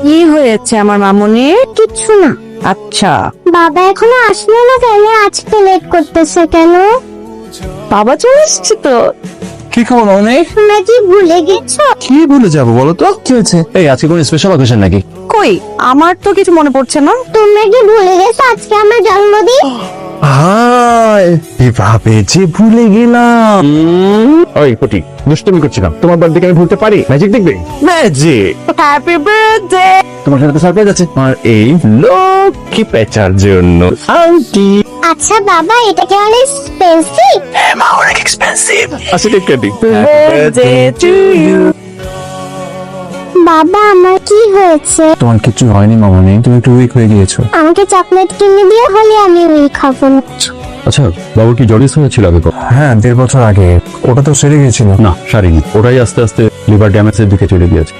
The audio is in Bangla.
কি হয়েছে আমার মামুনি? কিচ্ছু না। আচ্ছা, বাবা এখনো আসলো না কেন? আজকে লেট করতেছে কেন? বাবা চলে এসছে তো। কি খবর মামনি? তোমরা কি ভুলে গেছো? কি ভুলে যাবো বলো তো? কি হয়েছে? এই আজকে কোনো স্পেশাল অকেশন নাকি? কই, আমার তো কিছু মনে পড়ছে না। তোমরা কি ভুলে গেছো আজকে আমার জন্মদিন? হাই, এভাবে যে ভুলে গেলাম। ওই পটি, দুষ্টুমি করছিলাম। তোমার বার্থডে আমি ভুলতে পারি? ম্যাজিক দেখবে? ম্যাজিক। Happy birthday. তোমার সাথে সারপ্রাইজ আছে। আর এই লক্ষ্মী পেঁচার জন্য আন্টি। আচ্ছা বাবা, এটা কি অনেক এক্সপেন্সিভ? হ্যাঁ মা, অনেক এক্সপেন্সিভ। আচ্ছা ঠিক কাটি। Birthday to you. বাবা আমার কি হয়েছে? তোমার কিছু হয়নি মামনি, তুমি একটু উইক হয়ে গিয়েছো। আমাকে চকলেট কিনে দিয়ে হলে আমি ওই খাবো না। আচ্ছা, বাবু কি জন্ডিস হয়েছিল আগে? হ্যাঁ, 1.5 বছর আগে। ওটা তো সেরে গেছিল। না, সারিনি। ওটাই আস্তে আস্তে লিভার ড্যামেজের দিকে চলে গিয়েছে।